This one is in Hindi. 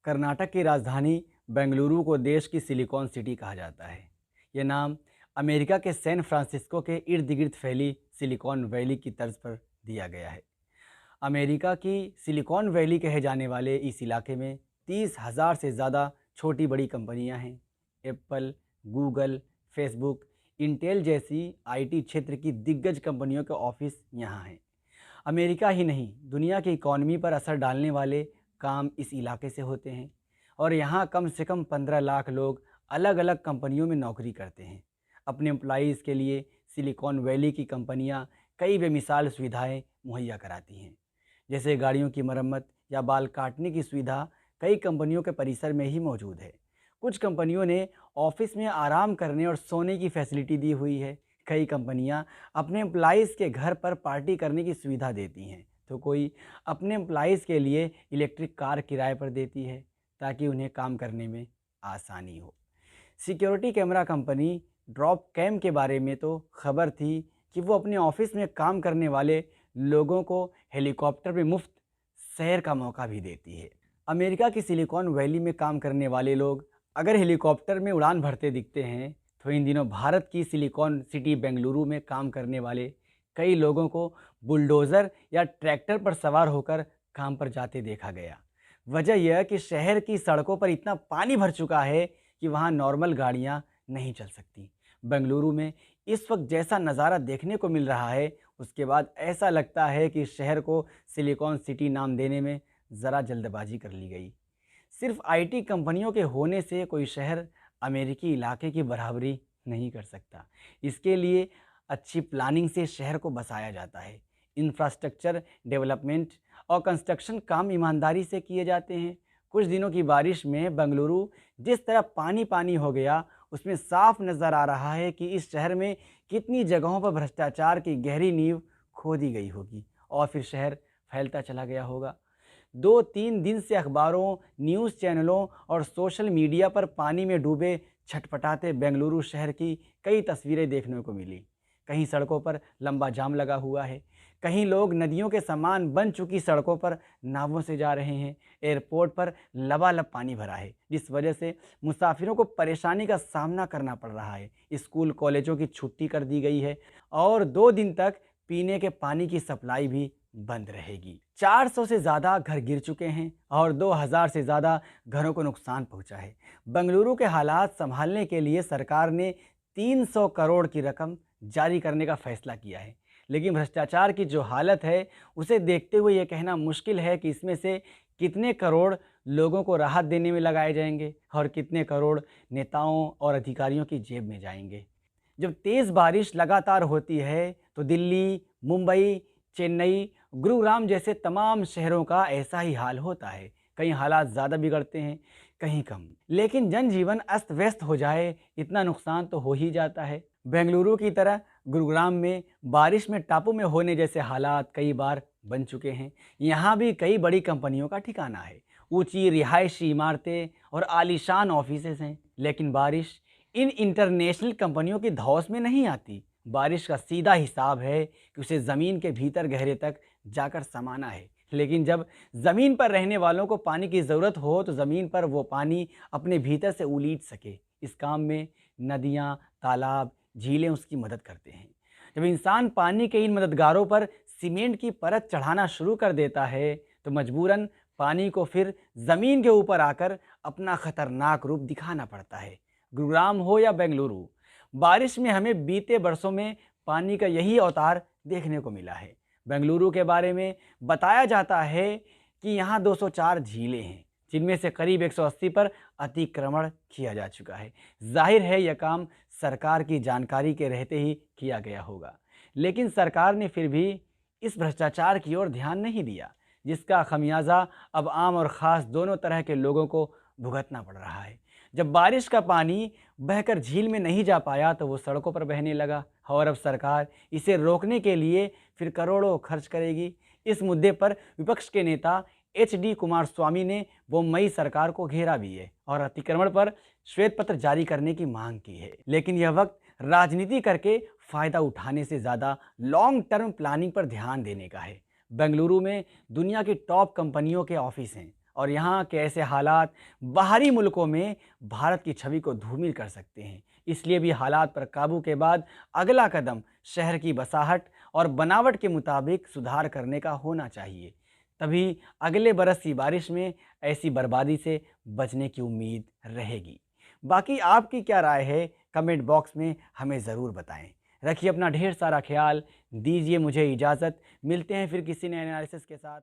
कर्नाटक की राजधानी बेंगलुरु को देश की सिलिकॉन सिटी कहा जाता है। यह नाम अमेरिका के सैन फ्रांसिस्को के इर्द गिर्द फैली सिलिकॉन वैली की तर्ज पर दिया गया है। अमेरिका की सिलिकॉन वैली कहे जाने वाले इस इलाके में 30,000 से ज़्यादा छोटी बड़ी कंपनियां हैं। एप्पल, गूगल, फेसबुक, इंटेल जैसी आईटी क्षेत्र की दिग्गज कंपनियों के ऑफिस यहाँ हैं। अमेरिका ही नहीं, दुनिया की इकॉनमी पर असर डालने वाले काम इस इलाके से होते हैं और यहाँ कम से कम 15 लाख लोग अलग अलग कंपनियों में नौकरी करते हैं। अपने एम्प्लॉयज़ के लिए सिलिकॉन वैली की कंपनियाँ कई बेमिसाल सुविधाएं मुहैया कराती हैं, जैसे गाड़ियों की मरम्मत या बाल काटने की सुविधा कई कंपनियों के परिसर में ही मौजूद है। कुछ कंपनियों ने ऑफिस में आराम करने और सोने की फैसिलिटी दी हुई है। कई कंपनियां अपने एम्प्लॉयज़ के घर पर पार्टी करने की सुविधा देती हैं, तो कोई अपने एम्प्लॉयज़ के लिए इलेक्ट्रिक कार किराए पर देती है ताकि उन्हें काम करने में आसानी हो। Security camera company Dropcam के बारे में तो खबर थी कि वो अपने ऑफिस में काम करने वाले लोगों को हेलीकॉप्टर में मुफ्त सैर का मौका भी देती है। अमेरिका की सिलिकॉन वैली में काम करने वाले लोग अगर हेलीकॉप्टर में उड़ान भरते दिखते हैं तो इन दिनों भारत की सिलिकॉन सिटी बेंगलुरु में काम करने वाले कई लोगों को बुलडोज़र या ट्रैक्टर पर सवार होकर काम पर जाते देखा गया। वजह यह कि शहर की सड़कों पर इतना पानी भर चुका है कि वहाँ नॉर्मल गाड़ियाँ नहीं चल सकती। बेंगलुरु में इस वक्त जैसा नज़ारा देखने को मिल रहा है, उसके बाद ऐसा लगता है कि शहर को सिलिकॉन सिटी नाम देने में ज़रा जल्दबाजी कर ली गई। सिर्फ आईटी कंपनियों के होने से कोई शहर अमेरिकी इलाके की बराबरी नहीं कर सकता। इसके लिए अच्छी प्लानिंग से शहर को बसाया जाता है। इंफ्रास्ट्रक्चर डेवलपमेंट और कंस्ट्रक्शन काम ईमानदारी से किए जाते हैं। कुछ दिनों की बारिश में बेंगलुरु जिस तरह पानी पानी हो गया, उसमें साफ नज़र आ रहा है कि इस शहर में कितनी जगहों पर भ्रष्टाचार की गहरी नींव खोदी गई होगी और फिर शहर फैलता चला गया होगा। 2-3 दिन से अखबारों, न्यूज़ चैनलों और सोशल मीडिया पर पानी में डूबे छटपटाते बेंगलुरु शहर की कई तस्वीरें देखने को मिली। कहीं सड़कों पर लंबा जाम लगा हुआ है, कहीं लोग नदियों के समान बन चुकी सड़कों पर नावों से जा रहे हैं। एयरपोर्ट पर लबालब पानी भरा है, जिस वजह से मुसाफिरों को परेशानी का सामना करना पड़ रहा है। स्कूल कॉलेजों की छुट्टी कर दी गई है और 2 दिन तक पीने के पानी की सप्लाई भी बंद रहेगी। 400 से ज़्यादा घर गिर चुके हैं और 2000 से ज़्यादा घरों को नुकसान पहुंचा है। बेंगलुरु के हालात संभालने के लिए सरकार ने 300 करोड़ की रकम जारी करने का फैसला किया है, लेकिन भ्रष्टाचार की जो हालत है उसे देखते हुए यह कहना मुश्किल है कि इसमें से कितने करोड़ लोगों को राहत देने में लगाए जाएंगे और कितने करोड़ नेताओं और अधिकारियों की जेब में जाएंगे। जब तेज़ बारिश लगातार होती है तो दिल्ली, मुंबई, चेन्नई, गुरुग्राम जैसे तमाम शहरों का ऐसा ही हाल होता है। कहीं हालात ज़्यादा बिगड़ते हैं, कहीं कम, लेकिन जनजीवन अस्त व्यस्त हो जाए इतना नुकसान तो हो ही जाता है। बेंगलुरु की तरह गुरुग्राम में बारिश में टापू में होने जैसे हालात कई बार बन चुके हैं। यहाँ भी कई बड़ी कंपनियों का ठिकाना है, ऊंची रिहायशी इमारतें और आलीशान ऑफिसेज हैं, लेकिन बारिश इन इंटरनेशनल कंपनियों की धौंस में नहीं आती। बारिश का सीधा हिसाब है कि उसे ज़मीन के भीतर गहरे तक जाकर समाना है, लेकिन जब ज़मीन पर रहने वालों को पानी की ज़रूरत हो तो ज़मीन पर वो पानी अपने भीतर से उलीट सके। इस काम में नदियाँ, तालाब, झीलें उसकी मदद करते हैं। जब इंसान पानी के इन मददगारों पर सीमेंट की परत चढ़ाना शुरू कर देता है तो मजबूरन पानी को फिर ज़मीन के ऊपर आकर अपना खतरनाक रूप दिखाना पड़ता है। गुरुग्राम हो या बेंगलुरु, बारिश में हमें बीते बरसों में पानी का यही अवतार देखने को मिला है। बेंगलुरु के बारे में बताया जाता है कि यहाँ 204 झीलें हैं, जिनमें से करीब 180 पर अतिक्रमण किया जा चुका है। जाहिर है यह काम सरकार की जानकारी के रहते ही किया गया होगा, लेकिन सरकार ने फिर भी इस भ्रष्टाचार की ओर ध्यान नहीं दिया, जिसका खमियाजा अब आम और ख़ास दोनों तरह के लोगों को भुगतना पड़ रहा है। जब बारिश का पानी बहकर झील में नहीं जा पाया तो वो सड़कों पर बहने लगा और अब सरकार इसे रोकने के लिए फिर करोड़ों खर्च करेगी। इस मुद्दे पर विपक्ष के नेता HD कुमारस्वामी ने मुंबई सरकार को घेरा भी है और अतिक्रमण पर श्वेत पत्र जारी करने की मांग की है। लेकिन यह वक्त राजनीति करके फ़ायदा उठाने से ज़्यादा लॉन्ग टर्म प्लानिंग पर ध्यान देने का है। बेंगलुरु में दुनिया की टॉप कंपनियों के ऑफिस हैं और यहाँ के ऐसे हालात बाहरी मुल्कों में भारत की छवि को धूमिल कर सकते हैं। इसलिए भी हालात पर काबू के बाद अगला कदम शहर की बसाहट और बनावट के मुताबिक सुधार करने का होना चाहिए। तभी अगले बरस की बारिश में ऐसी बर्बादी से बचने की उम्मीद रहेगी। बाकी आपकी क्या राय है, कमेंट बॉक्स में हमें ज़रूर बताएं। रखिए अपना ढेर सारा ख्याल, दीजिए मुझे इजाज़त। मिलते हैं फिर किसी नए एनालिसिस के साथ।